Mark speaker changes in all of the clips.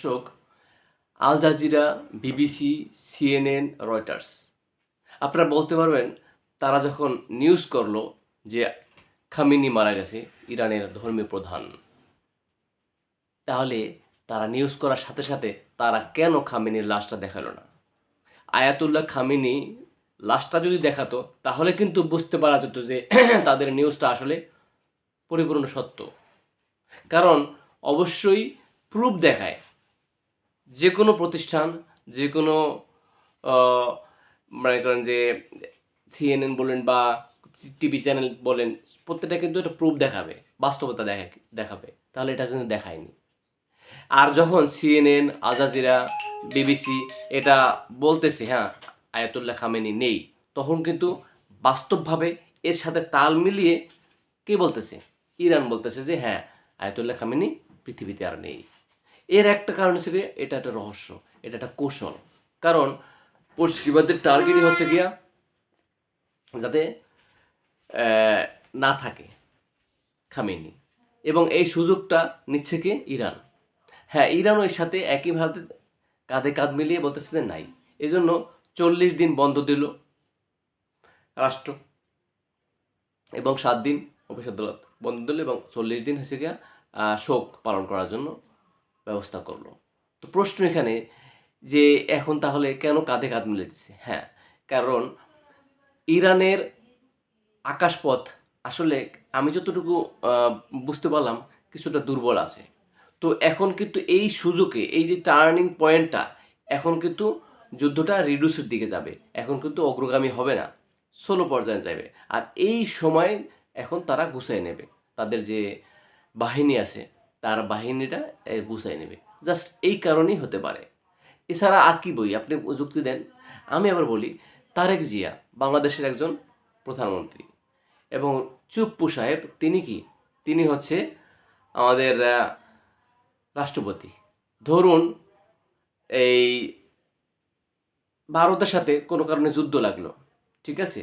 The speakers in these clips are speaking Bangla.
Speaker 1: দর্শক, Al Jazeera, BBC, CNN, Reuters, আপনারা বলতে পারবেন তারা যখন নিউজ করলো যে খামেনি মারা গেছে, ইরানের ধর্মীয় প্রধান, তাহলে তারা নিউজ করার সাথে সাথে তারা কেন খামেনির লাশটা দেখালো না? আয়াতুল্লাহ খামেনি লাশটা যদি দেখাতো তাহলে কিন্তু বুঝতে পারা যেত যে তাদের নিউজটা আসলে পরিপূর্ণ সত্য। কারণ অবশ্যই প্রুফ দেখায়। যে কোনো প্রতিষ্ঠান, যে কোনো মনে করেন যে সিএনএন বলেন বা টিভি চ্যানেল বলেন, প্রত্যেকটা কিন্তু একটা প্রুফ দেখাবে, বাস্তবতা দেখাবে। তাহলে এটা কিন্তু দেখায়নি। আর যখন সিএনএন, আল জাজিরা, বিবিসি এটা বলতেছে হ্যাঁ আয়াতুল্লাহ খামেনি নেই, তখন কিন্তু বাস্তবভাবে এর সাথে তাল মিলিয়ে কে বলতেছে? ইরান বলতেছে যে হ্যাঁ আয়াতুল্লাহ খামেনি পৃথিবীতে আর নেই। এর একটা কারণ হচ্ছে গিয়ে এটা একটা রহস্য, এটা একটা কৌশল। কারণ পশ্চিমাদের টার্গেটই হচ্ছে গিয়া যাতে না থাকে খামেনি, এবং এই সুযোগটা নিচ্ছে কে? ইরান। হ্যাঁ, ইরানও এর সাথে একইভাবে কাঁধে কাঁধ মিলিয়ে বলতেছে যে নাই। এই জন্য 40 দিন বন্ধ দিল রাষ্ট্র, এবং 7 দিন অফিস আদালত বন্ধ দিল, এবং 40 দিন হচ্ছে গিয়া শোক পালন করার জন্য ব্যবস্থা করলো। তো প্রশ্ন এখানে যে এখন তাহলে কেন কাঁধে কাঁধ মিলে দিচ্ছে? হ্যাঁ, কারণ ইরানের আকাশপথ আসলে আমি যতটুকু বুঝতে পারলাম কিছুটা দুর্বল আছে। তো এখন কিন্তু এই সুযোগে, এই যে টার্নিং পয়েন্টটা, এখন কিন্তু যুদ্ধটা রিডিউসের দিকে যাবে। এখন কিন্তু অগ্রগামী হবে না, স্লো পর্যায়ে যাবে। আর এই সময় এখন তারা গুছিয়ে নেবে তাদের যে বাহিনী আছে, তার বাহিনীটা গুছিয়ে নেবে। জাস্ট এই কারণেই হতে পারে। এছাড়া আর কি বই আপনি যুক্তি দেন? আমি আবার বলি, তারেক জিয়া বাংলাদেশের একজন প্রধানমন্ত্রী, এবং চুপ্পু সাহেব তিনি কি? তিনি হচ্ছে আমাদের রাষ্ট্রপতি। ধরুন এই ভারতের সাথে কোনো কারণে যুদ্ধ লাগলো, ঠিক আছে?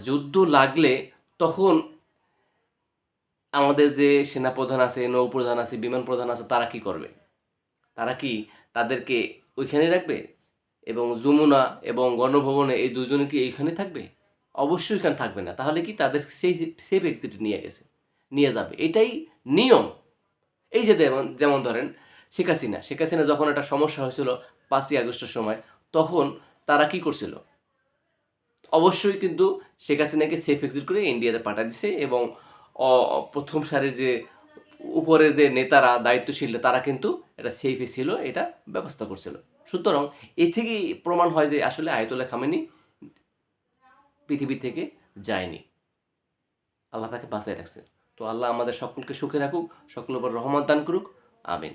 Speaker 1: যুদ্ধ লাগলে তখন আমাদের যে সেনাপ্রধান আছে, নৌপ্রধান আছে, বিমান প্রধান আছে, তারা কি করবে? তারা কি তাদেরকে ওইখানে রাখবে? এবং যমুনা এবং গণভবনে এই দুজনে কি এইখানে থাকবে? অবশ্যই এখানে থাকবে না। তাহলে কি তাদের সেই সেফ এক্সিটে নিয়ে যাবে, এটাই নিয়ম। এই যে যেমন যেমন ধরেন শেখ হাসিনা যখন একটা সমস্যা হয়েছিল 5ই আগস্টের সময়, তখন তারা কি করছিল? অবশ্যই কিন্তু শেখ হাসিনাকে সেফ এক্সিট করে ইন্ডিয়াতে পাঠিয়ে দিছে, এবং প্রথম সারির যে উপরের যে নেতারা, দায়িত্বশীল, তারা কিন্তু এটা সেফে ছিল, এটা ব্যবস্থা করছিল। সুতরাং এ থেকেই প্রমাণ হয় যে আসলে আয়াতুল্লাহ খামেনি পৃথিবী থেকে যায়নি, আল্লাহ তাকে বাঁচায় রাখছে। তো আল্লাহ আমাদের সকলকে সুখে রাখুক, সকলের উপর রহমত দান করুক, আমিন।